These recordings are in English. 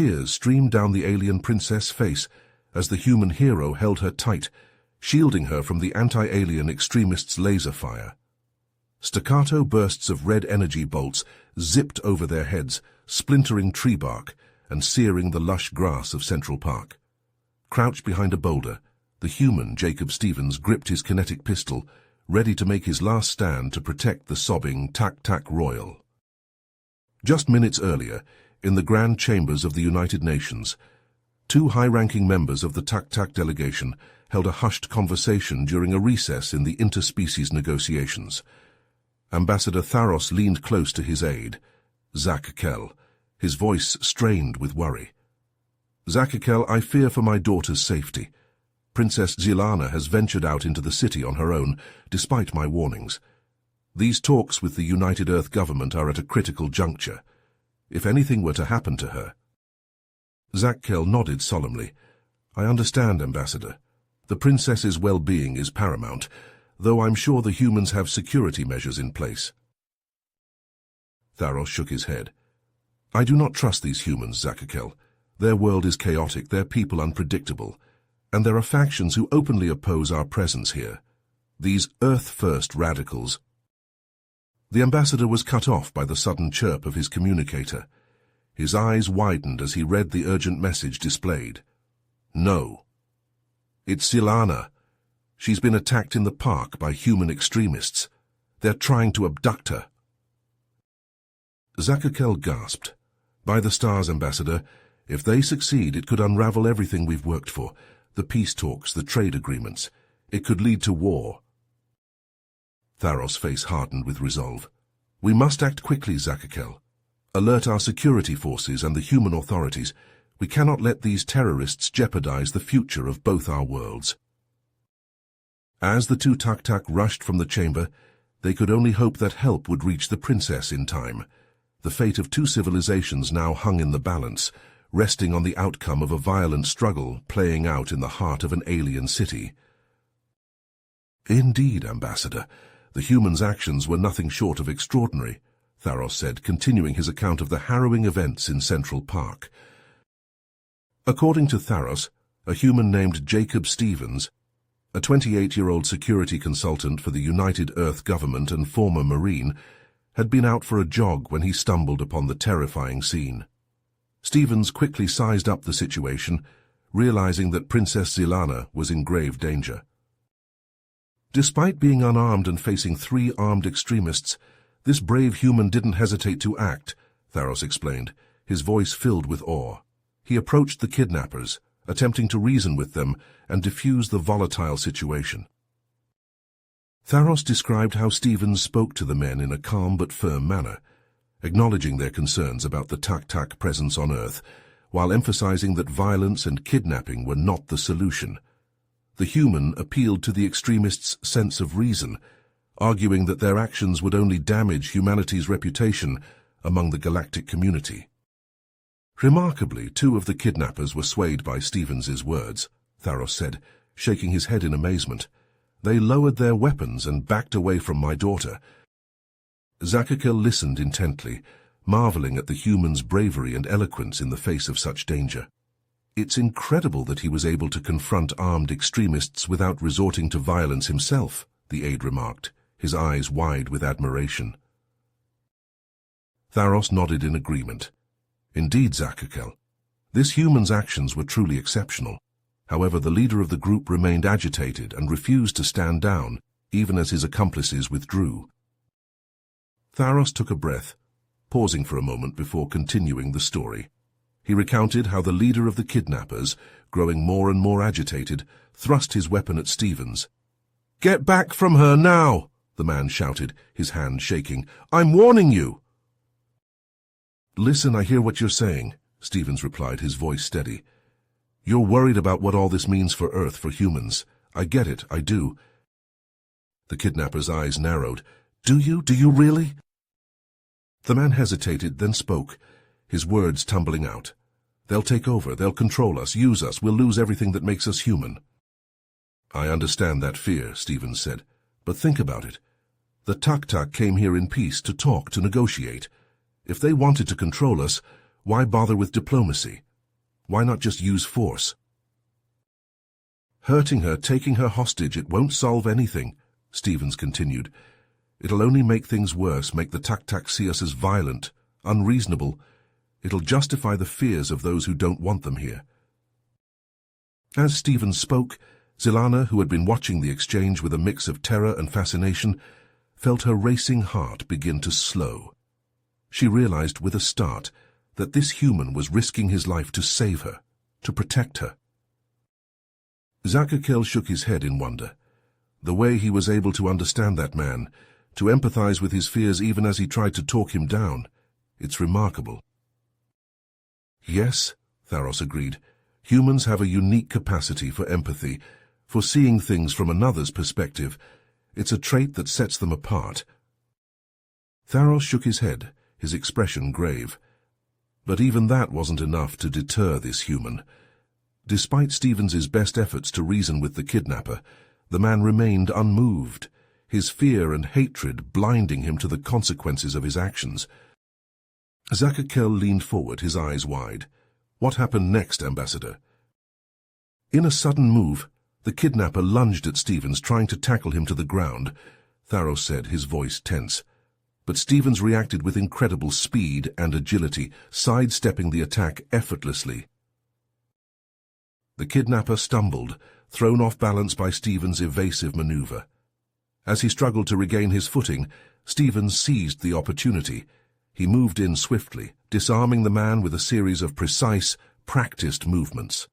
Tears streamed down the alien princess' face as the human hero held her tight, shielding her from the anti-alien extremists' laser fire. Staccato bursts of red energy bolts zipped over their heads, splintering tree bark and searing the lush grass of Central Park. Crouched behind a boulder, the human Jacob Stevens gripped his kinetic pistol, ready to make his last stand to protect the sobbing Tak-Tak Royal. Just minutes earlier, in the grand chambers of the United Nations, two high-ranking members of the Tak-Tak delegation held a hushed conversation during a recess in the interspecies negotiations. Ambassador Tharos leaned close to his aide, Zachakel, his voice strained with worry. Zachakel, I fear for my daughter's safety. Princess Zilana has ventured out into the city on her own, despite my warnings. These talks with the United Earth government are at a critical juncture. If anything were to happen to her... Zachakel nodded solemnly. I understand, Ambassador. The princess's well-being is paramount, though I'm sure the humans have security measures in place. Tharos shook his head. I do not trust these humans, Zachakel. Their world is chaotic, their people unpredictable, and there are factions who openly oppose our presence here. These Earth-first radicals. The ambassador was cut off by the sudden chirp of his communicator. His eyes widened as he read the urgent message displayed. No. It's Zilana. She's been attacked in the park by human extremists. They're trying to abduct her. Zachakel gasped. By the stars, Ambassador, if they succeed, it could unravel everything we've worked for. The peace talks, the trade agreements. It could lead to war. Tharos' face hardened with resolve. We must act quickly, Zachakel. Alert our security forces and the human authorities. We cannot let these terrorists jeopardize the future of both our worlds. As the two Tak-Tak rushed from the chamber, they could only hope that help would reach the princess in time. The fate of two civilizations now hung in the balance, resting on the outcome of a violent struggle playing out in the heart of an alien city. Indeed, Ambassador, the humans' actions were nothing short of extraordinary, Tharos said, continuing his account of the harrowing events in Central Park. According to Tharos, a human named Jacob Stevens, a 28-year-old security consultant for the United Earth government and former Marine, had been out for a jog when he stumbled upon the terrifying scene. Stevens quickly sized up the situation, realizing that Princess Zilana was in grave danger. Despite being unarmed and facing 3 armed extremists, this brave human didn't hesitate to act, Tharos explained, his voice filled with awe. He approached the kidnappers, attempting to reason with them and defuse the volatile situation. Tharos described how Stevens spoke to the men in a calm but firm manner, acknowledging their concerns about the Tak-Tak presence on Earth, while emphasizing that violence and kidnapping were not the solution. The human appealed to the extremists' sense of reason, arguing that their actions would only damage humanity's reputation among the galactic community. Remarkably, 2 of the kidnappers were swayed by Stevens's words, Tharos said, shaking his head in amazement. They lowered their weapons and backed away from my daughter. Zachakel listened intently, marveling at the human's bravery and eloquence in the face of such danger. It's incredible that he was able to confront armed extremists without resorting to violence himself, the aide remarked, his eyes wide with admiration. Tharos nodded in agreement. Indeed, Zachakel, this human's actions were truly exceptional. However, the leader of the group remained agitated and refused to stand down, even as his accomplices withdrew. Tharos took a breath, pausing for a moment before continuing the story. He recounted how the leader of the kidnappers, growing more and more agitated, thrust his weapon at Stevens. "Get back from her now!" the man shouted, his hand shaking. "I'm warning you!" "Listen, I hear what you're saying," Stevens replied, his voice steady. "You're worried about what all this means for Earth, for humans. I get it, I do." The kidnapper's eyes narrowed. "Do you? Do you really?" The man hesitated, then spoke, his words tumbling out. "They'll take over, they'll control us, use us, we'll lose everything that makes us human." "I understand that fear," Stevens said, "but think about it. The Tak-Tak came here in peace to talk, to negotiate. If they wanted to control us, why bother with diplomacy? Why not just use force? Hurting her, taking her hostage, it won't solve anything, Stevens continued. It'll only make things worse, make the Tak-Tak see us as violent, unreasonable. It'll justify the fears of those who don't want them here. As Stevens spoke, Zilana, who had been watching the exchange with a mix of terror and fascination, felt her racing heart begin to slow. She realized with a start that this human was risking his life to save her, to protect her. Zakakel shook his head in wonder. The way he was able to understand that man, to empathize with his fears even as he tried to talk him down, it's remarkable. Yes, Tharos agreed. Humans have a unique capacity for empathy, for seeing things from another's perspective. It's a trait that sets them apart. Tharos shook his head, his expression grave. But even that wasn't enough to deter this human. Despite Stevens's best efforts to reason with the kidnapper, the man remained unmoved, his fear and hatred blinding him to the consequences of his actions. Zakakel leaned forward, his eyes wide. What happened next, Ambassador? In a sudden move, the kidnapper lunged at Stevens, trying to tackle him to the ground, Tharos said, his voice tense. But Stevens reacted with incredible speed and agility, sidestepping the attack effortlessly. The kidnapper stumbled, thrown off balance by Stevens' evasive maneuver. As he struggled to regain his footing, Stevens seized the opportunity. He moved in swiftly, disarming the man with a series of precise, practiced movements.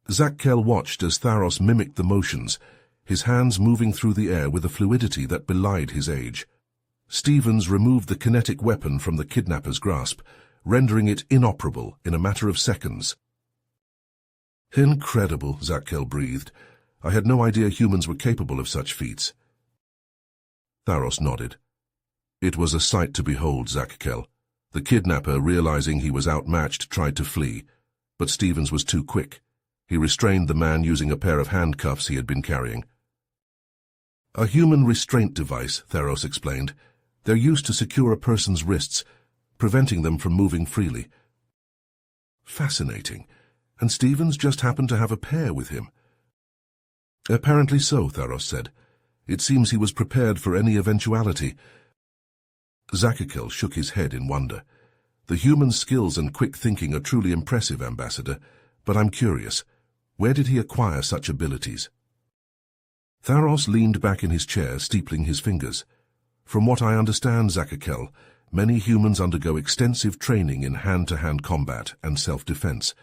Zakakel watched as Tharos mimicked the motions, his hands moving through the air with a fluidity that belied his age. Stevens removed the kinetic weapon from the kidnapper's grasp, rendering it inoperable in a matter of seconds. Incredible, Zakakel breathed. I had no idea humans were capable of such feats. Tharos nodded. It was a sight to behold, Zakakel. The kidnapper, realizing he was outmatched, tried to flee, but Stevens was too quick. He restrained the man using a pair of handcuffs he had been carrying. A human restraint device, Tharos explained. They're used to secure a person's wrists, preventing them from moving freely. Fascinating. And Stevens just happened to have a pair with him. Apparently so, Tharos said. It seems he was prepared for any eventuality. Zakakel shook his head in wonder. The human skills and quick thinking are truly impressive, Ambassador, but I'm curious. Where did he acquire such abilities? Tharos leaned back in his chair, steepling his fingers. From what I understand, Zakakel, many humans undergo extensive training in hand-to-hand combat and self-defense.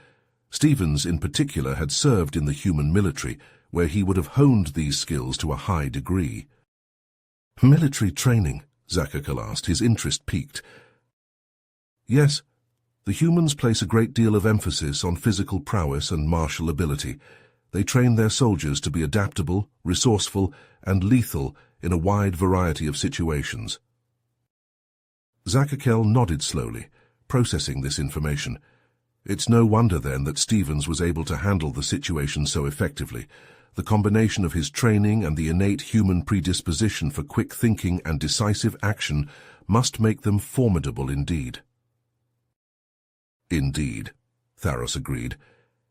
Stevens, in particular, had served in the human military, where he would have honed these skills to a high degree. Military training? Zakakel asked, his interest piqued. Yes. The humans place a great deal of emphasis on physical prowess and martial ability. They train their soldiers to be adaptable, resourceful, and lethal in a wide variety of situations. Zakakel nodded slowly, processing this information. It's no wonder, then, that Stevens was able to handle the situation so effectively. The combination of his training and the innate human predisposition for quick thinking and decisive action must make them formidable indeed. Indeed, Tharos agreed.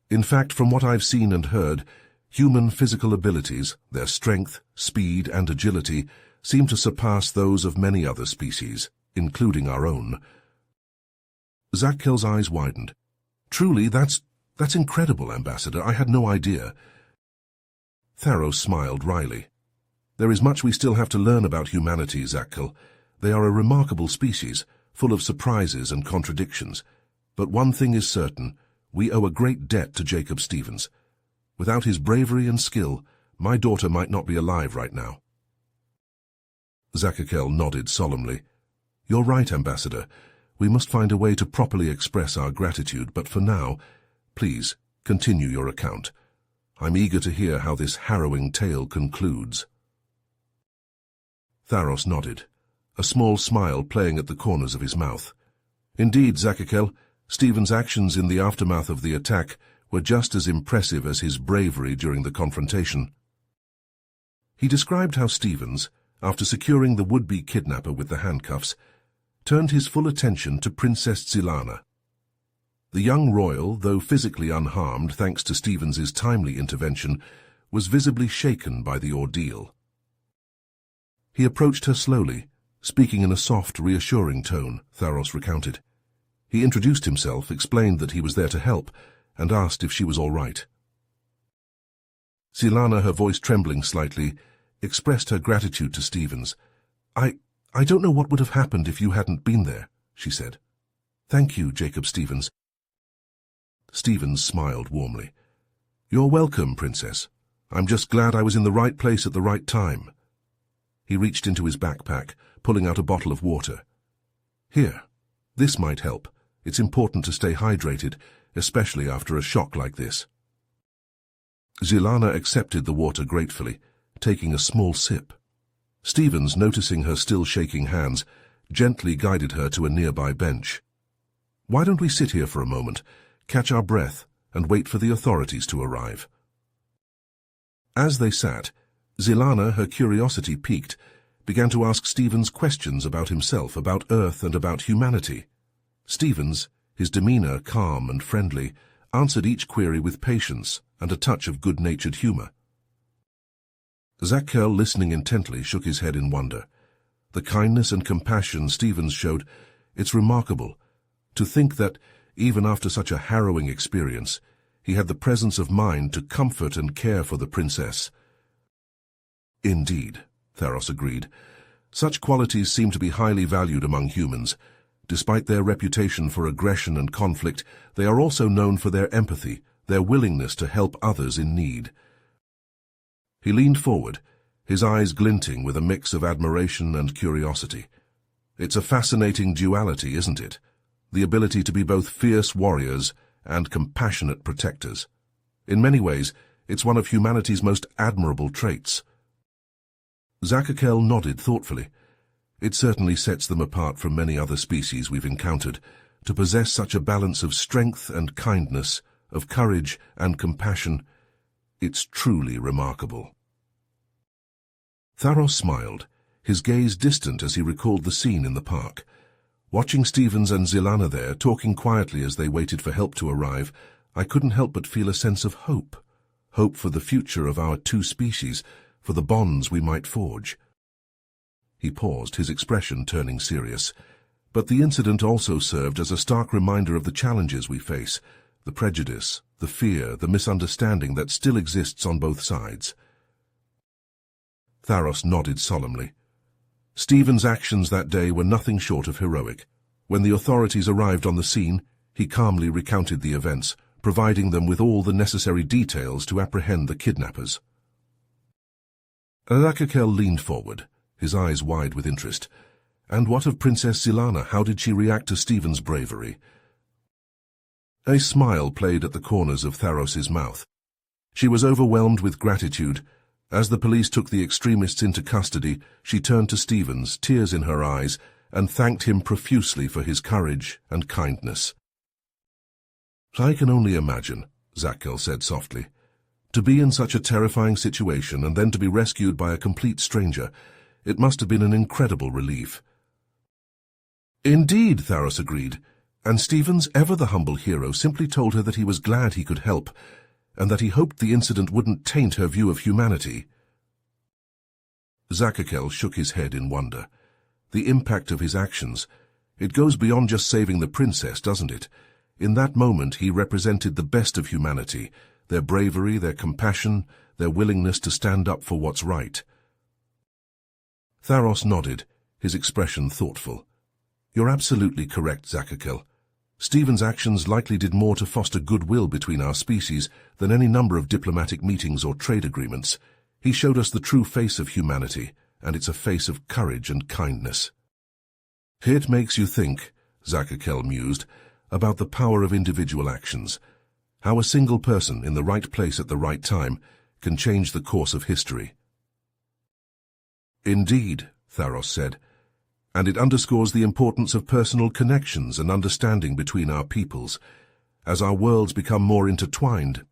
In fact, from what I've seen and heard, human physical abilities, their strength, speed, and agility, seem to surpass those of many other species, including our own. Zakakel's eyes widened. Truly, that's incredible, Ambassador. I had no idea. Tharos smiled wryly. There is much we still have to learn about humanity, Zakakel. They are a remarkable species, full of surprises and contradictions. But one thing is certain, we owe a great debt to Jacob Stevens. Without his bravery and skill, my daughter might not be alive right now. Zakakel nodded solemnly. You're right, Ambassador. We must find a way to properly express our gratitude, but for now, please, continue your account. I'm eager to hear how this harrowing tale concludes. Tharos nodded, a small smile playing at the corners of his mouth. Indeed, Zakakel, Stevens' actions in the aftermath of the attack were just as impressive as his bravery during the confrontation. He described how Stevens, after securing the would-be kidnapper with the handcuffs, turned his full attention to Princess Zilana. The young royal, though physically unharmed thanks to Stevens's timely intervention, was visibly shaken by the ordeal. He approached her slowly, speaking in a soft, reassuring tone, Tharos recounted. He introduced himself, explained that he was there to help, and asked if she was all right. Zilana, her voice trembling slightly, expressed her gratitude to Stevens. I don't know what would have happened if you hadn't been there, she said. Thank you, Jacob Stevens. Stevens smiled warmly. You're welcome, Princess. I'm just glad I was in the right place at the right time. He reached into his backpack, pulling out a bottle of water. Here, this might help. It's important to stay hydrated, especially after a shock like this. Zilana accepted the water gratefully, taking a small sip. Stevens, noticing her still shaking hands, gently guided her to a nearby bench. Why don't we sit here for a moment, catch our breath, and wait for the authorities to arrive? As they sat, Zilana, her curiosity piqued, began to ask Stevens questions about himself, about Earth, and about humanity. Stevens, his demeanor calm and friendly, answered each query with patience and a touch of good-natured humor. Zakel, listening intently, shook his head in wonder. The kindness and compassion Stevens showed, it's remarkable. To think that, even after such a harrowing experience, he had the presence of mind to comfort and care for the princess. Indeed, Tharos agreed. Such qualities seem to be highly valued among humans. Despite their reputation for aggression and conflict, they are also known for their empathy, their willingness to help others in need. He leaned forward, his eyes glinting with a mix of admiration and curiosity. It's a fascinating duality, isn't it? The ability to be both fierce warriors and compassionate protectors. In many ways, it's one of humanity's most admirable traits. Zakel nodded thoughtfully. It certainly sets them apart from many other species we've encountered, to possess such a balance of strength and kindness, of courage and compassion. It's truly remarkable. Tharos smiled, his gaze distant as he recalled the scene in the park. Watching Stevens and Zilana there, talking quietly as they waited for help to arrive, I couldn't help but feel a sense of hope. Hope for the future of our two species, for the bonds we might forge. He paused, his expression turning serious. But the incident also served as a stark reminder of the challenges we face, the prejudice, the fear, the misunderstanding that still exists on both sides. Tharos nodded solemnly. Stevens' actions that day were nothing short of heroic. When the authorities arrived on the scene, he calmly recounted the events, providing them with all the necessary details to apprehend the kidnappers. Zakel leaned forward, his eyes wide with interest. And what of Princess Zilana? How did she react to Stevens' bravery? A smile played at the corners of Tharos's mouth. She was overwhelmed with gratitude. As the police took the extremists into custody, she turned to Stevens, tears in her eyes, and thanked him profusely for his courage and kindness. I can only imagine, Zakel said softly. To be in such a terrifying situation and then to be rescued by a complete stranger, it must have been an incredible relief. Indeed, Tharos agreed, and Stevens, ever the humble hero, simply told her that he was glad he could help, and that he hoped the incident wouldn't taint her view of humanity. Zakel shook his head in wonder. The impact of his actions, it goes beyond just saving the princess, doesn't it? In that moment he represented the best of humanity, their bravery, their compassion, their willingness to stand up for what's right. Tharos nodded, his expression thoughtful. You're absolutely correct, Zakel. Stevens' actions likely did more to foster goodwill between our species than any number of diplomatic meetings or trade agreements. He showed us the true face of humanity, and it's a face of courage and kindness. It makes you think, Zakel mused, about the power of individual actions, how a single person in the right place at the right time can change the course of history. Indeed, Tharos said, and it underscores the importance of personal connections and understanding between our peoples. As our worlds become more intertwined,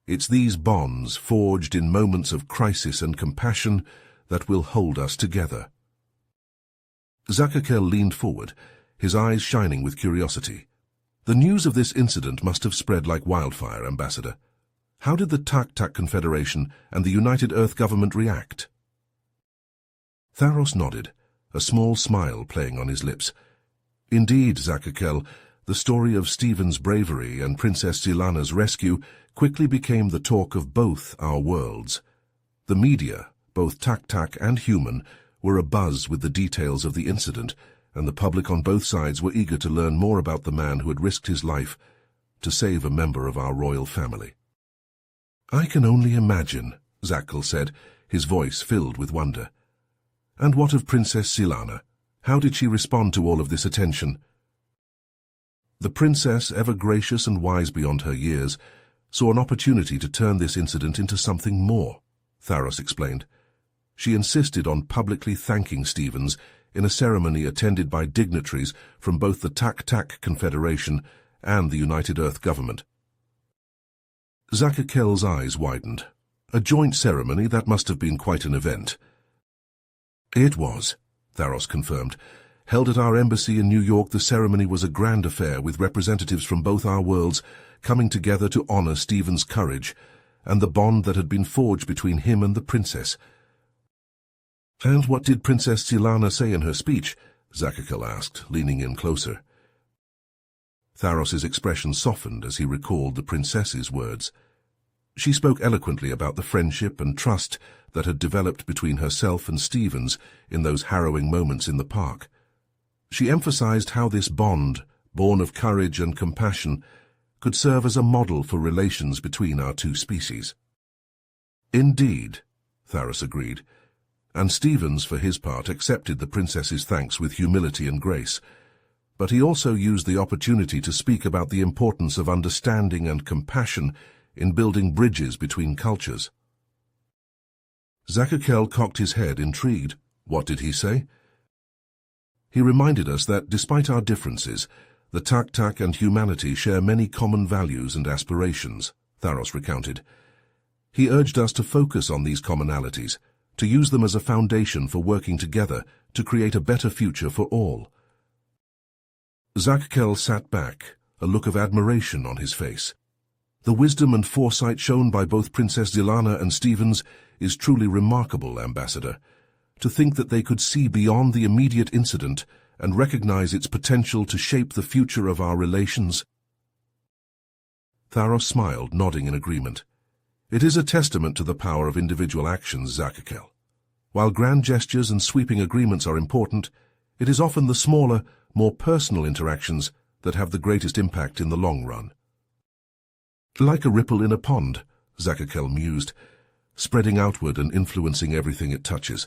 it's these bonds, forged in moments of crisis and compassion, that will hold us together. Zakel leaned forward, his eyes shining with curiosity. The news of this incident must have spread like wildfire, Ambassador. How did the Tak-Tak Confederation and the United Earth government react? Tharos nodded, a small smile playing on his lips. Indeed, Zachakel, the story of Stephen's bravery and Princess Zilana's rescue quickly became the talk of both our worlds. The media, both Tak-Tak and human, were abuzz with the details of the incident, and the public on both sides were eager to learn more about the man who had risked his life to save a member of our royal family. "I can only imagine," Zachakel said, his voice filled with wonder. "And what of Princess Zilana? How did she respond to all of this attention?" The princess, ever gracious and wise beyond her years, saw an opportunity to turn this incident into something more, Tharos explained. She insisted on publicly thanking Stevens in a ceremony attended by dignitaries from both the Tak-Tak Confederation and the United Earth government. Zachakel's eyes widened. A joint ceremony, that must have been quite an event. "It was," Tharos confirmed. "Held at our embassy in New York, the ceremony was a grand affair with representatives from both our worlds coming together to honor Stephen's courage and the bond that had been forged between him and the princess." "And what did Princess Zilana say in her speech?" Zachakel asked, leaning in closer. Tharos's expression softened as he recalled the princess's words. She spoke eloquently about the friendship and trust that had developed between herself and Stevens in those harrowing moments in the park. She emphasized how this bond, born of courage and compassion, could serve as a model for relations between our two species. "Indeed," Tharos agreed, and Stevens, for his part, accepted the princess's thanks with humility and grace. But he also used the opportunity to speak about the importance of understanding and compassion in building bridges between cultures. Zachakel cocked his head, intrigued. What did he say? He reminded us that, despite our differences, the Tak-Tak and humanity share many common values and aspirations, Tharos recounted. He urged us to focus on these commonalities, to use them as a foundation for working together to create a better future for all. Zachakel sat back, a look of admiration on his face. The wisdom and foresight shown by both Princess Zilana and Stevens is truly remarkable, Ambassador. To think that they could see beyond the immediate incident and recognize its potential to shape the future of our relations. Tharos smiled, nodding in agreement. It is a testament to the power of individual actions, Zachakel. While grand gestures and sweeping agreements are important, it is often the smaller, more personal interactions that have the greatest impact in the long run. Like a ripple in a pond, Zachakel mused, spreading outward and influencing everything it touches.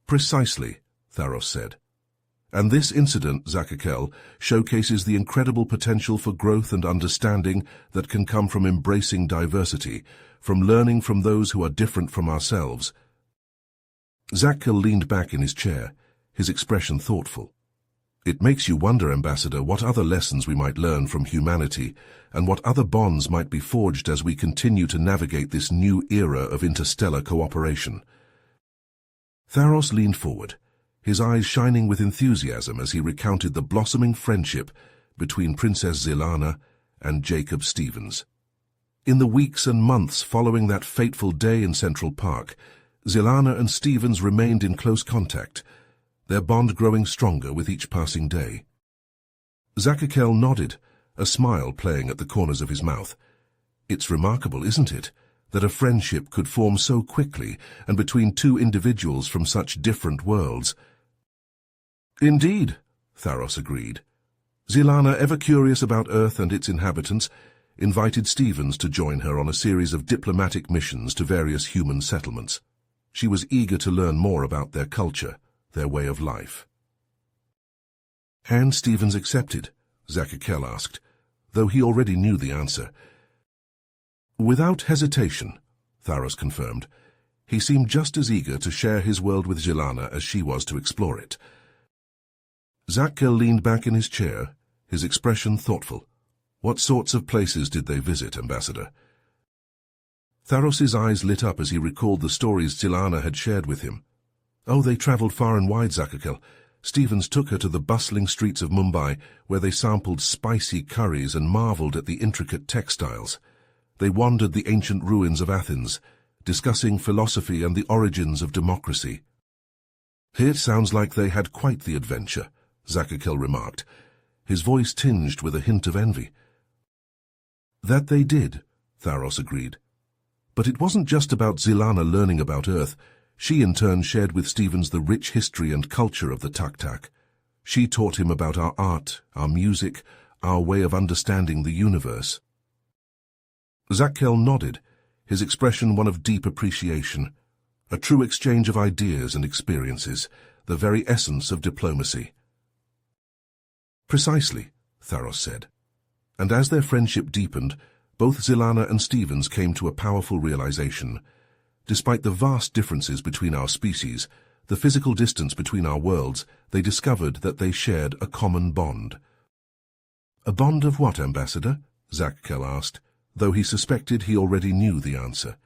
Precisely, Tharos said. And this incident, Zachakel, showcases the incredible potential for growth and understanding that can come from embracing diversity, from learning from those who are different from ourselves. Zachakel leaned back in his chair, his expression thoughtful. It makes you wonder, Ambassador, what other lessons we might learn from humanity and what other bonds might be forged as we continue to navigate this new era of interstellar cooperation. Tharos leaned forward, his eyes shining with enthusiasm as he recounted the blossoming friendship between Princess Zilana and Jacob Stevens. In the weeks and months following that fateful day in Central Park, Zilana and Stevens remained in close contact, their bond growing stronger with each passing day. Zachakel nodded, a smile playing at the corners of his mouth. It's remarkable, isn't it, that a friendship could form so quickly and between two individuals from such different worlds. Indeed, Tharos agreed. Zilana, ever curious about Earth and its inhabitants, invited Stevens to join her on a series of diplomatic missions to various human settlements. She was eager to learn more about their culture, their way of life. And Stevens accepted, Zachakel asked, though he already knew the answer. Without hesitation, Tharos confirmed. He seemed just as eager to share his world with Zilana as she was to explore it. Zachakel leaned back in his chair, his expression thoughtful. What sorts of places did they visit, Ambassador? Tharos's eyes lit up as he recalled the stories Zilana had shared with him. Oh, they traveled far and wide, Zachakel. Stevens took her to the bustling streets of Mumbai, where they sampled spicy curries and marveled at the intricate textiles. They wandered the ancient ruins of Athens, discussing philosophy and the origins of democracy. "It sounds like they had quite the adventure," Zachakel remarked, his voice tinged with a hint of envy. "That they did," Tharos agreed. "But it wasn't just about Zilana learning about Earth. She in turn shared with Stevens the rich history and culture of the Tak-Tak. She taught him about our art, our music, our way of understanding the universe." Zachakel nodded, his expression one of deep appreciation. A true exchange of ideas and experiences, the very essence of diplomacy. "Precisely," Tharos said. And as their friendship deepened, both Zilana and Stevens came to a powerful realization. Despite the vast differences between our species, the physical distance between our worlds, they discovered that they shared a common bond. "A bond of what, Ambassador?" Zachakel asked, though he suspected he already knew the answer.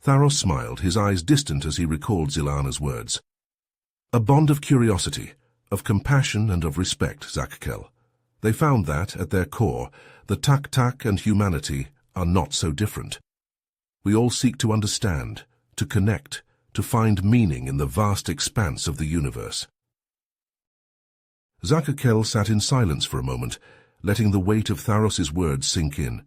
Tharos smiled, his eyes distant as he recalled Zilana's words. "A bond of curiosity, of compassion and of respect, Zachakel. They found that, at their core, the Tak-Tak and humanity are not so different. We all seek to understand, to connect, to find meaning in the vast expanse of the universe." Zachakel sat in silence for a moment, letting the weight of Tharos's words sink in.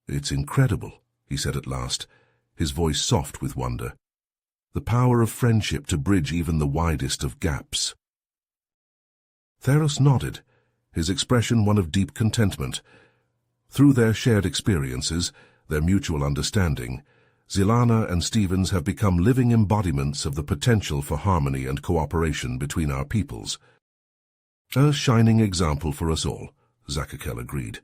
"It's incredible," he said at last, his voice soft with wonder. "The power of friendship to bridge even the widest of gaps." Tharos nodded, his expression one of deep contentment. Through their shared experiences, their mutual understanding, Zilana and Stevens have become living embodiments of the potential for harmony and cooperation between our peoples. "A shining example for us all," Zachakel agreed.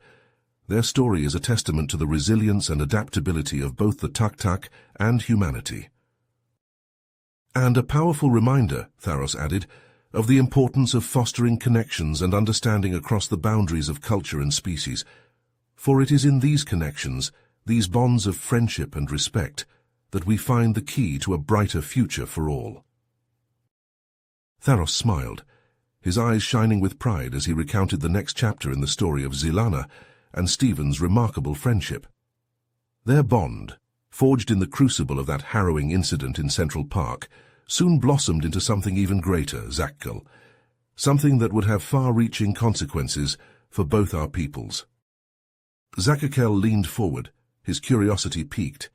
"Their story is a testament to the resilience and adaptability of both the Tak-Tak and humanity." "And a powerful reminder," Tharos added, "of the importance of fostering connections and understanding across the boundaries of culture and species. For it is in these connections, these bonds of friendship and respect, that we find the key to a brighter future for all." Tharos smiled, his eyes shining with pride as he recounted the next chapter in the story of Zilana and Stevens' remarkable friendship. Their bond, forged in the crucible of that harrowing incident in Central Park, soon blossomed into something even greater, Zachakel, something that would have far-reaching consequences for both our peoples. Zachakel leaned forward, his curiosity piqued.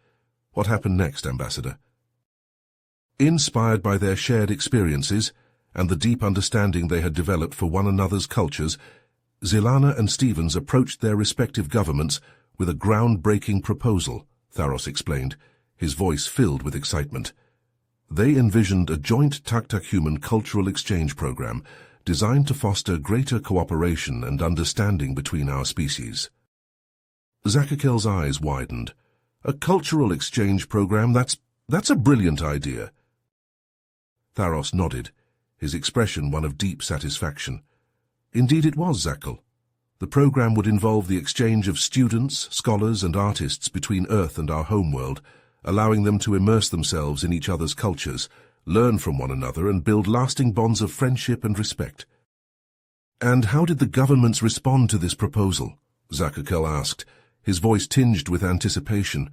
"What happened next, Ambassador?" Inspired by their shared experiences and the deep understanding they had developed for one another's cultures, Zilana and Stevens approached their respective governments with a groundbreaking proposal, Tharos explained, his voice filled with excitement. They envisioned a joint Tak-Tak-human cultural exchange program designed to foster greater cooperation and understanding between our species. Zachakel's eyes widened. "A cultural exchange program? That's a brilliant idea." Tharos nodded, his expression one of deep satisfaction. "Indeed it was, Zachakel. The program would involve the exchange of students, scholars and artists between Earth and our homeworld, allowing them to immerse themselves in each other's cultures, learn from one another and build lasting bonds of friendship and respect." "And how did the governments respond to this proposal?" Zachakel asked, his voice tinged with anticipation.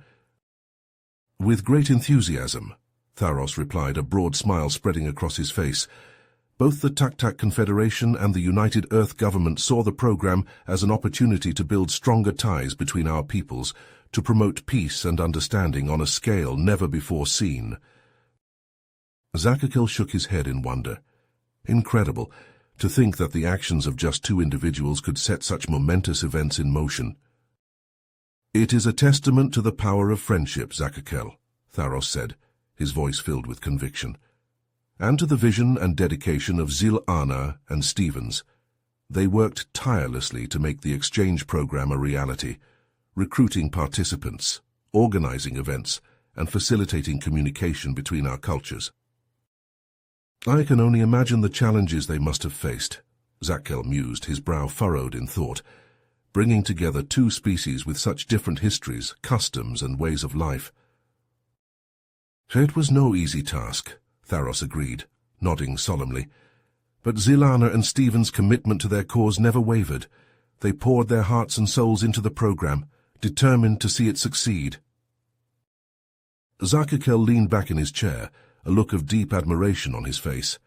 "With great enthusiasm," Tharos replied, a broad smile spreading across his face. Both the Tak-Tak Confederation and the United Earth government saw the program as an opportunity to build stronger ties between our peoples, to promote peace and understanding on a scale never before seen. Zachakel shook his head in wonder. Incredible, to think that the actions of just two individuals could set such momentous events in motion. "It is a testament to the power of friendship, Zachakel," Tharos said, his voice filled with conviction, "and to the vision and dedication of Zilana and Stevens. They worked tirelessly to make the exchange program a reality, recruiting participants, organizing events, and facilitating communication between our cultures." "I can only imagine the challenges they must have faced," Zachakel mused, his brow furrowed in thought. "Bringing together two species with such different histories, customs, and ways of life." "It was no easy task," Tharos agreed, nodding solemnly, But Zilana and Stephen's commitment to their cause never wavered. They poured their hearts and souls into the program, determined to see it succeed. Zachakel leaned back in his chair, a look of deep admiration on his face.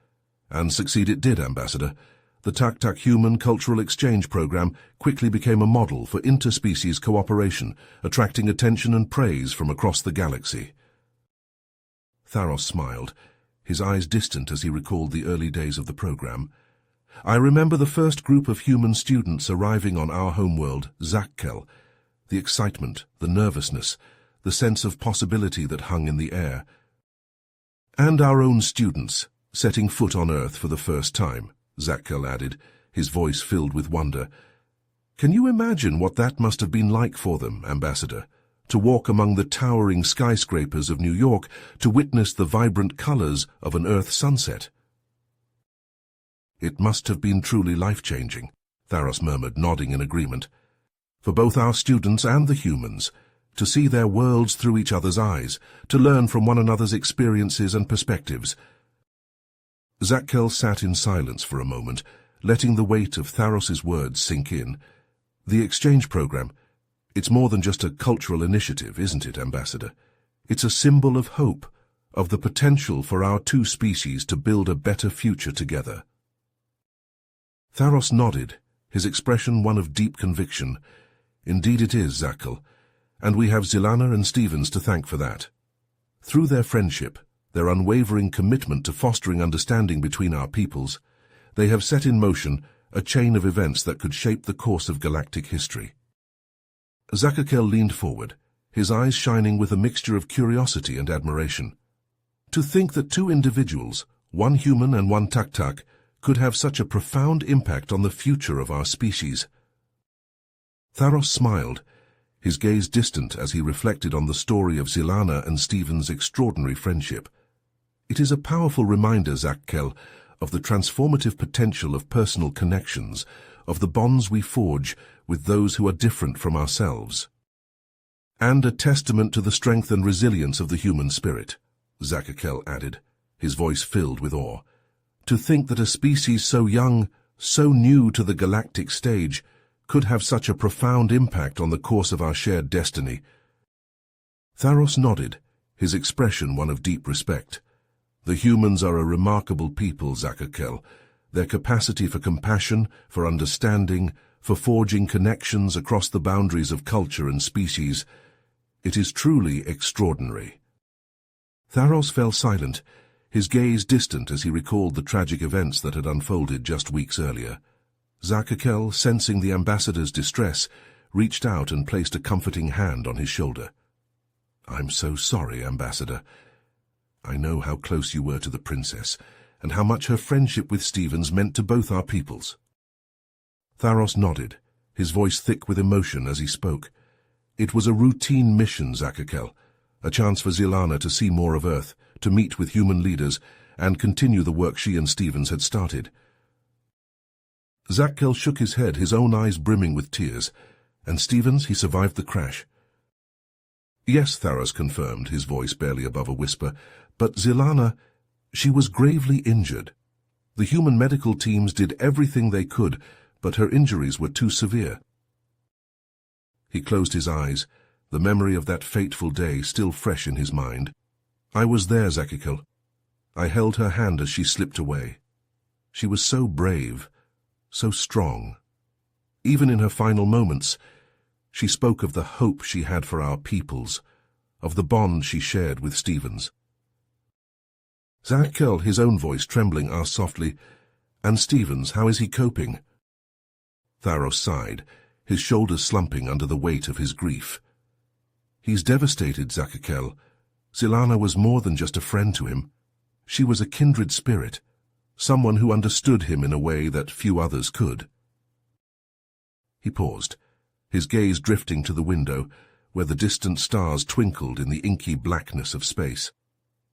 And succeed it did, Ambassador. The Tak-Tak Human Cultural Exchange Program quickly became a model for interspecies cooperation, attracting attention and praise from across the galaxy. Tharos smiled, his eyes distant as he recalled the early days of the program. I remember the first group of human students arriving on our homeworld, Zachakel. The excitement, the nervousness, the sense of possibility that hung in the air. And our own students, setting foot on Earth for the first time, Zachakel added, his voice filled with wonder. Can you imagine what that must have been like for them, Ambassador? To walk among the towering skyscrapers of New York, to witness the vibrant colors of an Earth sunset. It must have been truly life-changing, Tharos murmured, nodding in agreement. For both our students and the humans, to see their worlds through each other's eyes, to learn from one another's experiences and perspectives. Zachakel sat in silence for a moment, letting the weight of Tharos's words sink in. The exchange program, it's more than just a cultural initiative, isn't it, Ambassador? It's a symbol of hope, of the potential for our two species to build a better future together. Tharos nodded, his expression one of deep conviction. Indeed it is, Zachakel, and we have Zilana and Stevens to thank for that. Through their friendship, their unwavering commitment to fostering understanding between our peoples, they have set in motion a chain of events that could shape the course of galactic history. Zachakel leaned forward, his eyes shining with a mixture of curiosity and admiration. To think that two individuals, one human and one Tak-Tak, could have such a profound impact on the future of our species. Tharos smiled, his gaze distant as he reflected on the story of Zilana and Stephen's extraordinary friendship. It is a powerful reminder, Zachakel, of the transformative potential of personal connections, of the bonds we forge with those who are different from ourselves. And a testament to the strength and resilience of the human spirit, Zachakel added, his voice filled with awe. To think that a species so young, so new to the galactic stage, could have such a profound impact on the course of our shared destiny. Tharos nodded, his expression one of deep respect. The humans are a remarkable people, Zachakel. Their capacity for compassion, for understanding, for forging connections across the boundaries of culture and species. It is truly extraordinary. Tharos fell silent, his gaze distant as he recalled the tragic events that had unfolded just weeks earlier. Zachakel, sensing the ambassador's distress, reached out and placed a comforting hand on his shoulder. I'm so sorry, Ambassador. I know how close you were to the princess, and how much her friendship with Stevens meant to both our peoples. Tharos nodded, his voice thick with emotion as he spoke. It was a routine mission, Zachakel, a chance for Zilana to see more of Earth, to meet with human leaders, and continue the work she and Stevens had started. Zachakel shook his head, his own eyes brimming with tears. And Stevens, he survived the crash. Yes, Tharos confirmed, his voice barely above a whisper, but Zilana, she was gravely injured. The human medical teams did everything they could, but her injuries were too severe. He closed his eyes, the memory of that fateful day still fresh in his mind. I was there, Zachakel. I held her hand as she slipped away. She was so brave, so strong. Even in her final moments, she spoke of the hope she had for our peoples, of the bond she shared with Stevens. Zachakel, his own voice trembling, asked softly, And Stevens, how is he coping? Tharos sighed, his shoulders slumping under the weight of his grief. He's devastated, Zachakel. Zilana was more than just a friend to him. She was a kindred spirit, someone who understood him in a way that few others could. He paused, his gaze drifting to the window, where the distant stars twinkled in the inky blackness of space.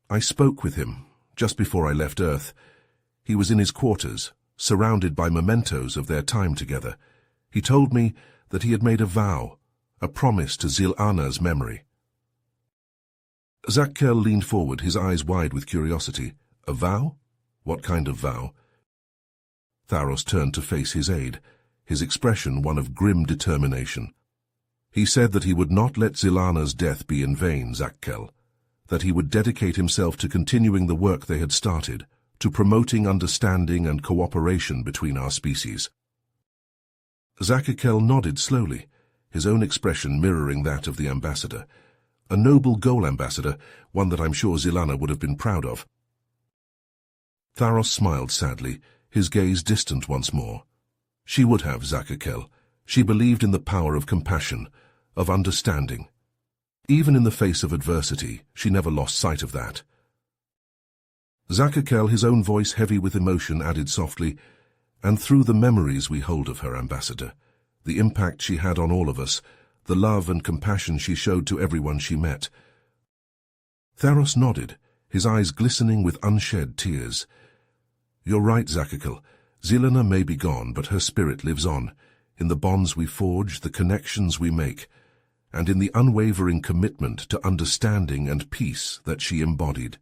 I spoke with him, just before I left Earth. He was in his quarters, surrounded by mementos of their time together. He told me that he had made a vow, a promise to Zilana's memory. Zachakel leaned forward, his eyes wide with curiosity. A vow? What kind of vow? Tharos turned to face his aide, his expression one of grim determination. He said that he would not let Zilana's death be in vain, Zakkel, that he would dedicate himself to continuing the work they had started, to promoting understanding and cooperation between our species. Zakkel nodded slowly, his own expression mirroring that of the ambassador. A noble goal, ambassador, one that I'm sure Zilana would have been proud of. Tharos smiled sadly, his gaze distant once more. She would have, Zakkel. She believed in the power of compassion, of understanding. Even in the face of adversity, she never lost sight of that. Zakkel, his own voice heavy with emotion, added softly, "And through the memories we hold of her, ambassador, the impact she had on all of us, the love and compassion she showed to everyone she met." Tharos nodded, his eyes glistening with unshed tears. "You're right, Zakkel. Zilana may be gone, but her spirit lives on, in the bonds we forge, the connections we make, and in the unwavering commitment to understanding and peace that she embodied."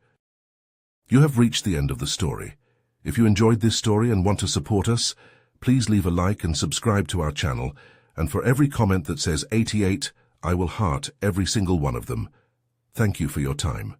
You have reached the end of the story. If you enjoyed this story and want to support us, please leave a like and subscribe to our channel, and for every comment that says 88, I will heart every single one of them. Thank you for your time.